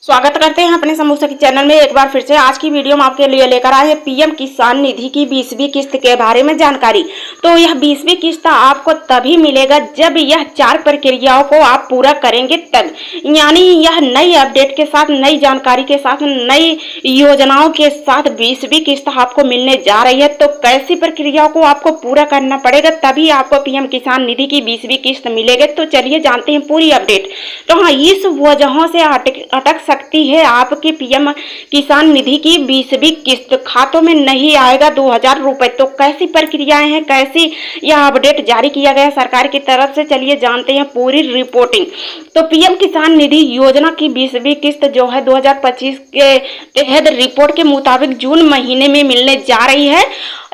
स्वागत करते हैं अपने समूह की चैनल में एक बार फिर से। आज की वीडियो में आपके लिए लेकर आए हैं पीएम किसान निधि की 20वीं किस्त के बारे में जानकारी। तो यह 20वीं किस्त आपको तभी मिलेगा जब यह 4 प्रक्रियाओं को आप पूरा करेंगे तब, यानी यह नई अपडेट के साथ, नई जानकारी के साथ, नई योजनाओं के साथ 20वीं किस्त आपको मिलने जा रही है। तो कैसी प्रक्रियाओं को आपको पूरा करना पड़ेगा तभी आपको पीएम किसान निधि की 20वीं किस्त मिलेगी। तो चलिए जानते हैं पूरी अपडेट। तो हाँ, इस वजहों से अटक सकती है आपकी पीएम किसान निधि की 20वीं किस्त, खातों में नहीं आएगा 2000 रुपए। तो कैसी प्रक्रियाएं हैं, कैसी यह अपडेट जारी किया गया सरकार की तरफ से, चलिए जानते हैं पूरी रिपोर्टिंग। तो पीएम किसान निधि योजना की 20वीं किस्त जो है 2025 के तहत रिपोर्ट के मुताबिक जून महीने में मिलने जा रही है।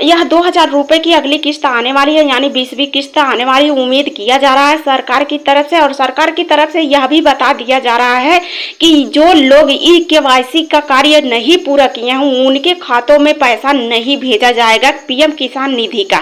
यह 2000 रुपए की अगली किस्त आने वाली है, यानी 20वीं किस्त आने वाली उम्मीद किया जा रहा है सरकार की तरफ से। और सरकार की तरफ से यह भी बता दिया जा रहा है कि जो लोग ई-केवाईसी का कार्य नहीं पूरा किए हैं उनके खातों में पैसा नहीं भेजा जाएगा पीएम किसान निधि का।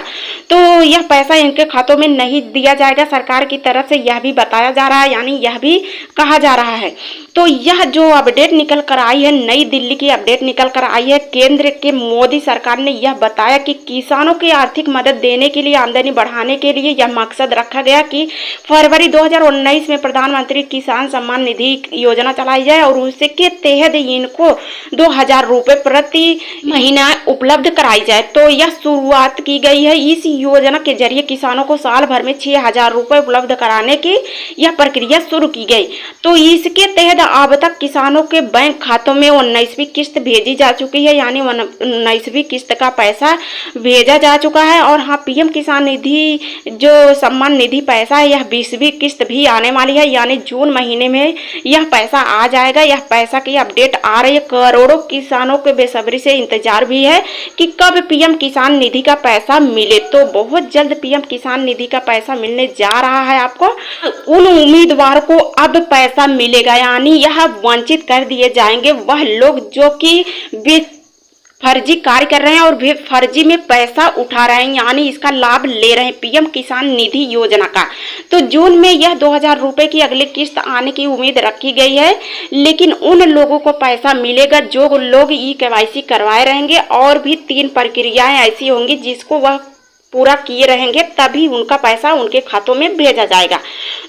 तो यह पैसा इनके खातों में नहीं दिया जाएगा सरकार की तरफ से, यह भी बताया जा रहा है, यानी यह भी कहा जा रहा है। तो यह जो अपडेट निकल कर आई है, नई दिल्ली की अपडेट निकल कर आई है, केंद्र के मोदी सरकार ने यह बताया कि किसानों की आर्थिक मदद देने के लिए, आमदनी बढ़ाने के लिए यह मकसद रखा गया कि फरवरी 2019 में प्रधानमंत्री किसान सम्मान निधि योजना चलाई जाए और उसके तहत इनको 2000 रुपए प्रति महीना उपलब्ध कराई जाए। तो यह शुरुआत की गई है। इस योजना के जरिए किसानों को साल भर में 6000 रुपए उपलब्ध कराने की यह प्रक्रिया शुरू की गई। तो इसके तहत अब तक किसानों के बैंक खातों में 19वीं किस्त भेजी जा चुकी है, यानी 19वीं किस्त का पैसा भेजा जा चुका है। और हाँ, पीएम किसान निधि जो सम्मान निधि पैसा है, यह 20वीं किस्त भी आने वाली है, यानी जून महीने में यह पैसा आ जाएगा। यह पैसा की अपडेट आ रही है। करोड़ों किसानों के बेसब्री से इंतजार भी है कि कब पीएम किसान निधि का पैसा मिले। तो बहुत जल्द पीएम किसान निधि का पैसा मिलने जा रहा है आपको। उन उम्मीदवार को अब पैसा मिलेगा, यानी यह वंचित कर दिए जाएंगे वह लोग जो कि फर्जी कार्य कर रहे हैं और भी फर्जी में पैसा उठा रहे हैं, यानी इसका लाभ ले रहे हैं पीएम किसान निधि योजना का। तो जून में यह 2000 रुपए की अगली किस्त आने की उम्मीद रखी गई है, लेकिन उन लोगों को पैसा मिलेगा जो लोग ई-केवाईसी करवाए रहेंगे। और भी 3 प्रक्रियाएं ऐसी होंगी जिसको वह पूरा किए रहेंगे, तभी उनका पैसा उनके खातों में भेजा जाएगा।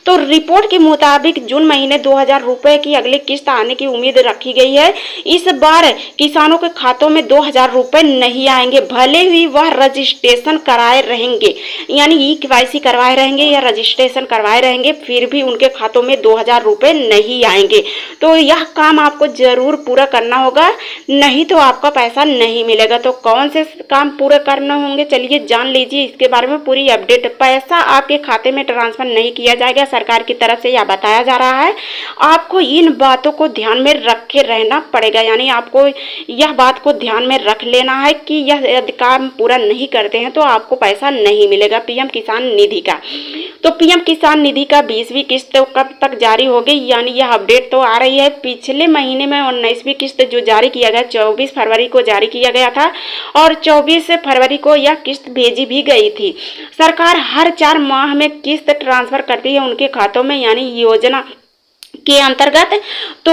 तो रिपोर्ट के मुताबिक जून महीने 2000 रुपए की अगली किस्त आने की उम्मीद रखी गई है। इस बार किसानों के खातों में 2000 रुपए नहीं आएंगे, भले ही वह रजिस्ट्रेशन कराए रहेंगे, यानी ई-केवाईसी करवाए रहेंगे या रजिस्ट्रेशन करवाए रहेंगे, फिर भी उनके खातों में 2000 रुपए नहीं आएंगे। तो यह काम आपको जरूर पूरा करना होगा, नहीं तो आपका पैसा नहीं मिलेगा। तो कौन से काम पूरे करना होंगे, चलिए जान लीजिए इसके बारे में पूरी अपडेट। पैसा आपके खाते में ट्रांसफर नहीं किया जाएगा, सरकार की तरफ से यह बताया जा रहा है। आपको इन बातों को ध्यान में रखे रहना पड़ेगा, यानी आपको यह बात को ध्यान में रख लेना है कि यह काम पूरा नहीं करते हैं तो आपको पैसा नहीं मिलेगा पीएम किसान निधि का। तो पीएम किसान निधि का 20वीं किस्त कब तक जारी होगी, यानी यह अपडेट तो आ रही है। पिछले महीने में 19वीं किस्त जो जारी किया गया 24 फरवरी को जारी किया गया था और 24 फरवरी को यह किस्त भेजी भी गई थी। सरकार हर 4 माह में किस्त ट्रांसफर करती है उनके खातों में, यानी योजना के अंतर्गत। तो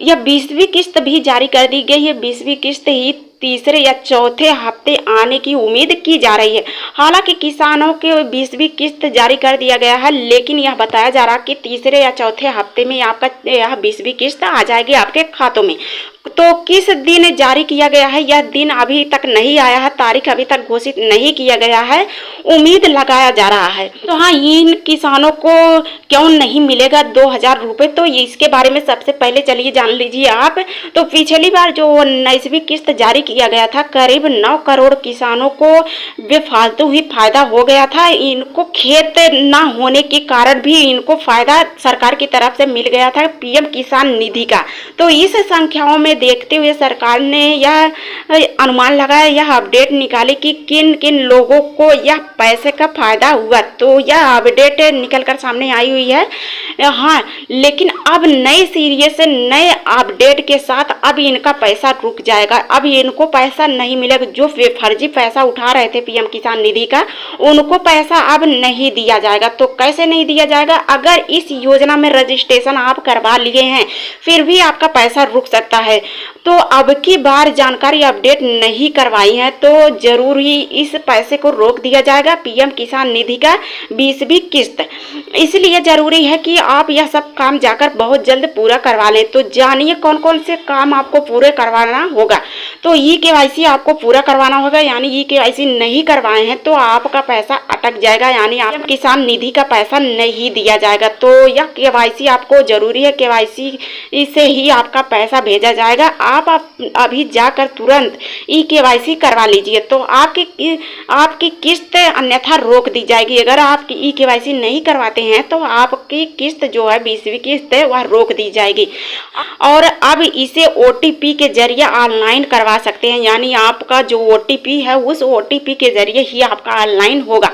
यह 20वीं किस्त भी जारी कर दी गई है। 20वीं किस्त ही तीसरे या चौथे हफ्ते आने की उम्मीद की जा रही है। हालांकि किसानों के 20वीं किस्त जारी कर दिया गया है, लेकिन यह बताया जा रहा है कि तीसरे या चौथे हफ्ते में आपका यह 20वीं किस्त आ जाएगी आपके खातों में। तो किस दिन जारी किया गया है, यह दिन अभी तक नहीं आया है, तारीख अभी तक घोषित नहीं किया गया है, उम्मीद लगाया जा रहा है। तो हाँ, इन किसानों को क्यों नहीं मिलेगा 2000 रुपए, तो इसके बारे में सबसे पहले चलिए जान लीजिए आप। तो पिछली बार जो 19वीं किस्त जारी किया गया था, करीब 9 करोड़ किसानों को बेफालतू ही फायदा हो गया था। इनको खेत ना होने के कारण भी इनको फायदा सरकार की तरफ से मिल गया था पीएम किसान निधि का। तो इस संख्याओं में देखते हुए सरकार ने यह अनुमान लगाया, यह अपडेट निकाली कि किन किन लोगों को यह पैसे का फायदा हुआ। तो यह अपडेट निकल कर सामने आई हुई है। हाँ, लेकिन अब नए सिरे से नए अपडेट के साथ अब इनका पैसा रुक जाएगा। अब इनको पैसा नहीं मिलेगा। जो फर्जी पैसा उठा रहे थे पीएम किसान निधि का, उनको पैसा अब नहीं दिया जाएगा। तो कैसे नहीं दिया जाएगा? अगर इस योजना में रजिस्ट्रेशन आप करवा लिए हैं फिर भी आपका पैसा रुक सकता है। तो अब की बार जानकारी अपडेट नहीं करवाई है तो जरूर ही इस पैसे को रोक दिया जाएगा, पीएम किसान निधि का 20वीं किस्त। इसलिए जरूरी है कि आप यह सब काम जाकर बहुत जल्द पूरा करवा लें। तो जानिए कौन कौन से काम आपको पूरे करवाना होगा। तो ई-केवाईसी आपको पूरा करवाना होगा, यानी ई-केवाईसी नहीं करवाए हैं तो आपका पैसा अटक जाएगा, यानी आप किसान निधि का पैसा नहीं दिया जाएगा। तो यह केवाईसी आपको जरूरी है, केवाईसी से ही आपका पैसा भेजा जाएगा। आप अभी जाकर तुरंत ई-केवाईसी करवा लीजिए तो आपकी किस्त अन्यथा रोक दी जाएगी। अगर आप ई-केवाईसी नहीं करवाते हैं तो आपकी किस्त जो है 20वीं किस्त है वह रोक दी जाएगी। और अब इसे OTP के जरिए ऑनलाइन करवा सकते हैं, यानी आपका जो OTP है उस OTP के जरिए ही आपका ऑनलाइन होगा।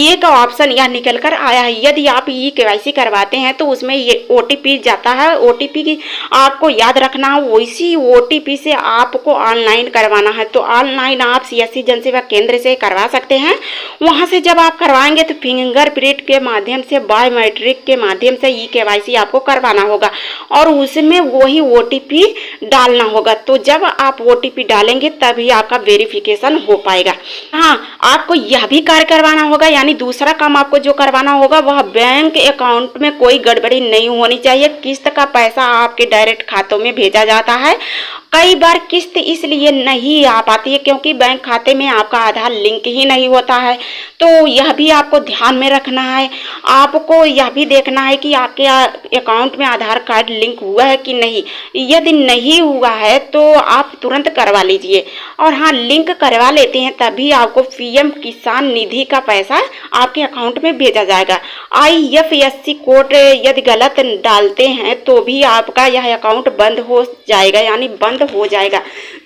एक ऑप्शन यह निकल कर आया है, यदि आप ई-केवाईसी करवाते हैं तो उसमें ये OTP जाता है। OTP की आपको याद रखना है, उसी OTP से आपको ऑनलाइन करवाना है। तो ऑनलाइन आप CSC जन सेवा केंद्र से करवा सकते हैं। वहां से जब आप करवाएंगे तो फिंगरप्रिंट के माध्यम से, बायोमेट्रिक के माध्यम से ई-केवाईसी आपको करवाना होगा और उसमें वही OTP डालना होगा। तो जब आप OTP डालेंगे तभी आपका वेरिफिकेशन हो पाएगा। हाँ, आपको यह भी कार्य करवाना होगा, यानी दूसरा काम आपको जो करवाना होगा वह बैंक अकाउंट में कोई गड़बड़ी नहीं होनी चाहिए। किस्त का पैसा आपके डायरेक्ट खातों में भेजा जाता है। कई बार किस्त इसलिए नहीं आ पाती है क्योंकि बैंक खाते में आपका आधार लिंक ही नहीं होता है। तो यह भी आपको ध्यान में रखना है। आपको यह भी देखना है कि आपके अकाउंट में आधार कार्ड लिंक हुआ है कि नहीं। यदि नहीं हुआ है तो आप तुरंत करवा लीजिए। और हाँ, लिंक करवा लेते हैं तभी आपको पीएम किसान निधि का पैसा आपके अकाउंट में भेजा जाएगा। IFSC कोड यदि गलत डालते हैं तो भी आपका यह अकाउंट बंद हो जाएगा, यानी बंद हो जाएगा।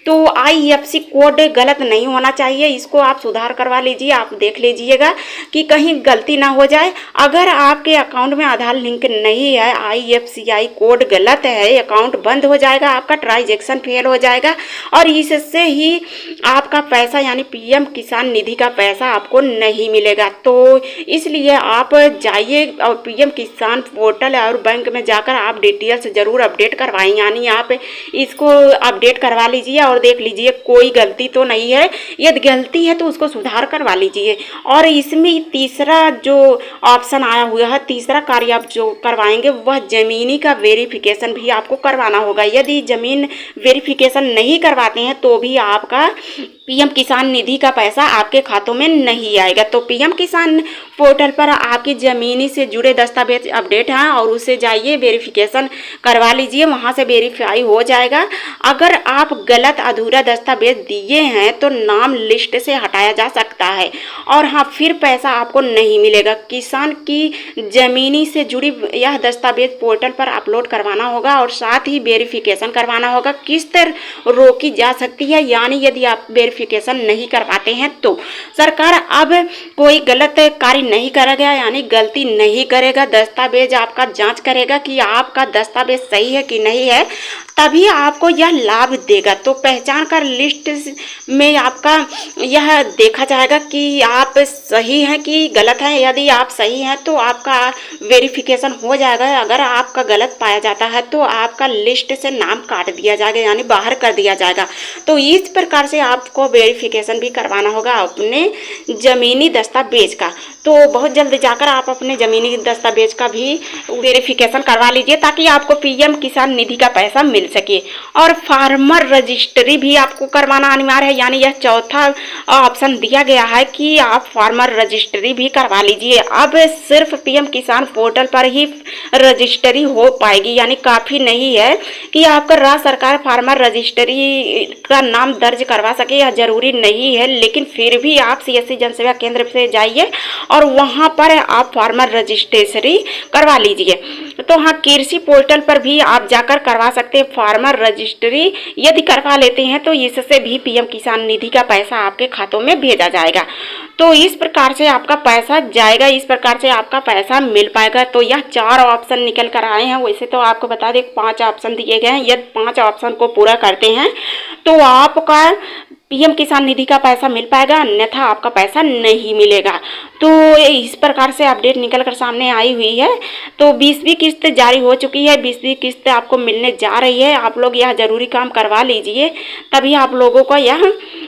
तो IFSC कोड गलत नहीं होना चाहिए, इसको आप सुधार करवा लीजिए। आप देख लीजिएगा कि कहीं गलती ना हो जाए। अगर आपके अकाउंट में आधार लिंक नहीं है, IFSC कोड गलत है, अकाउंट बंद हो जाएगा, आपका ट्रांजैक्शन फेल हो जाएगा और इससे ही आपका पैसा यानी पीएम किसान निधि का पैसा आपको नहीं मिलेगा। तो इसलिए आप जाइए और पीएम किसान पोर्टल और बैंक में जाकर आप डिटेल्स जरूर अपडेट करवाएं, यानी आप इसको अपडेट करवा लीजिए और देख लीजिए कोई गलती तो नहीं है। यदि गलती है तो उसको सुधार करवा लीजिए। और इसमें तीसरा जो ऑप्शन आया हुआ है, तीसरा कार्य आप जो करवाएंगे वह जमीनी का वेरिफिकेशन भी आपको करवाना होगा। यदि जमीन वेरिफिकेशन नहीं करवाते हैं तो भी आपका पीएम किसान निधि का पैसा आपके खातों में नहीं आएगा। तो पीएम किसान पोर्टल पर आपकी ज़मीनी से जुड़े दस्तावेज अपडेट हैं और उसे जाइए वेरिफिकेशन करवा लीजिए, वहां से वेरीफाई हो जाएगा। अगर आप गलत अधूरा दस्तावेज दिए हैं तो नाम लिस्ट से हटाया जा सकता है और हाँ, फिर पैसा आपको नहीं मिलेगा। किसान की ज़मीनी से जुड़ी यह दस्तावेज पोर्टल पर अपलोड करवाना होगा और साथ ही वेरिफिकेशन करवाना होगा। किस्त रोकी जा सकती है, यानी यदि आप वेरिफिकेशन नहीं करवाते हैं तो सरकार अब कोई गलत कार्य नहीं करेगा, यानी गलती नहीं करेगा। दस्तावेज आपका जांच करेगा कि आपका दस्तावेज सही है कि नहीं है, तभी आपको यह लाभ देगा। तो पहचान कर लिस्ट में आपका यह देखा जाएगा कि आप सही हैं कि गलत हैं। यदि आप सही हैं तो आपका वेरिफिकेशन हो जाएगा। अगर आपका गलत पाया जाता है तो आपका लिस्ट से नाम काट दिया जाएगा, यानी बाहर कर दिया जाएगा। तो इस प्रकार से आपको वेरिफिकेशन भी करवाना होगा अपने ज़मीनी दस्तावेज का। तो बहुत जल्द जाकर आप अपने ज़मीनी दस्तावेज का भी वेरिफिकेशन करवा लीजिए ताकि आपको पीएम किसान निधि का पैसा मिल सके। और फार्मर रजिस्ट्री भी आपको करवाना अनिवार्य है, यानी यह चौथा ऑप्शन दिया गया है कि आप आप फार्मर रजिस्ट्री भी करवा लीजिए। अब सिर्फ पीएम किसान पोर्टल पर ही रजिस्ट्री हो पाएगी, यानी काफ़ी नहीं है कि आपका राज्य सरकार फार्मर रजिस्ट्री का नाम दर्ज करवा सके, यह जरूरी नहीं है। लेकिन फिर भी आप सीएससी जनसेवा केंद्र से जाइए और वहां पर आप फार्मर रजिस्ट्रेशन करवा लीजिए। तो हाँ, कृषि पोर्टल पर भी आप जाकर करवा सकते हैं फार्मर रजिस्ट्री। यदि करवा लेते हैं तो इससे भी पीएम किसान निधि का पैसा आपके खातों में भेजा जाएगा। तो इस प्रकार से आपका पैसा जाएगा, इस प्रकार से आपका पैसा मिल पाएगा। तो यह 4 ऑप्शन निकल कर आए हैं। वैसे तो आपको बता दें 5 ऑप्शन दिए गए हैं। यदि 5 ऑप्शन को पूरा करते हैं तो आपका पीएम किसान निधि का पैसा मिल पाएगा, अन्यथा आपका पैसा नहीं मिलेगा। तो इस प्रकार से अपडेट निकल कर सामने आई हुई है। तो 20वीं किस्त जारी हो चुकी है, 20वीं किस्त आपको मिलने जा रही है। आप लोग यह जरूरी काम करवा लीजिए, तभी आप लोगों को यह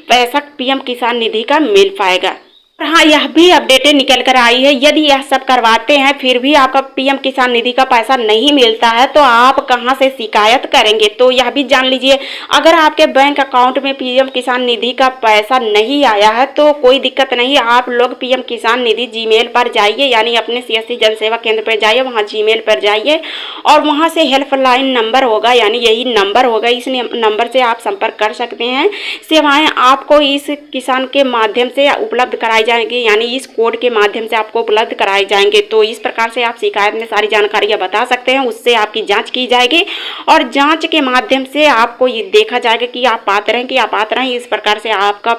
पैसा पीएम किसान निधि का मिल पाएगा। हाँ, यह भी अपडेटें निकल कर आई है। यदि यह सब करवाते हैं फिर भी आपका पीएम किसान निधि का पैसा नहीं मिलता है तो आप कहां से शिकायत करेंगे, तो यह भी जान लीजिए। अगर आपके बैंक अकाउंट में पीएम किसान निधि का पैसा नहीं आया है तो कोई दिक्कत नहीं, आप लोग पीएम किसान निधि जीमेल पर जाइए, यानी अपने सीएससी जनसेवा केंद्र पर जाइए, वहाँ जीमेल पर जाइए और वहाँ से हेल्पलाइन नंबर होगा, यानी यही नंबर होगा, इस नंबर से आप संपर्क कर सकते हैं। सेवाएं आपको इस किसान के माध्यम से उपलब्ध कराई जाएंगे, यानी इस कोड के माध्यम से आपको उपलब्ध कराए जाएंगे। तो इस प्रकार से आप शिकायत में सारी जानकारियां बता सकते हैं, उससे आपकी जांच की जाएगी और जांच के माध्यम से आपको ये देखा जाएगा कि आप पात्र हैं कि आप पात्र हैं। इस प्रकार से आपका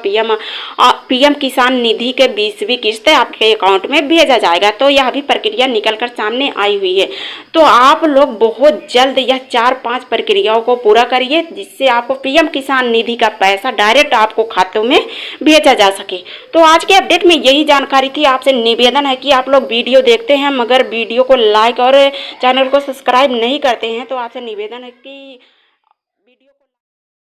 पीएम किसान निधि के 20वीं किस्त आपके अकाउंट में भेजा जाएगा। तो यह भी प्रक्रिया निकल कर सामने आई हुई है। तो आप लोग बहुत जल्द यह 4-5 प्रक्रियाओं को पूरा करिए, जिससे आपको पीएम किसान निधि का पैसा डायरेक्ट आपको खातों में भेजा जा सके। तो आज के अपडेट में यही जानकारी थी। आपसे निवेदन है कि आप लोग वीडियो देखते हैं मगर वीडियो को लाइक और चैनल को सब्सक्राइब नहीं करते हैं, तो आपसे निवेदन है कि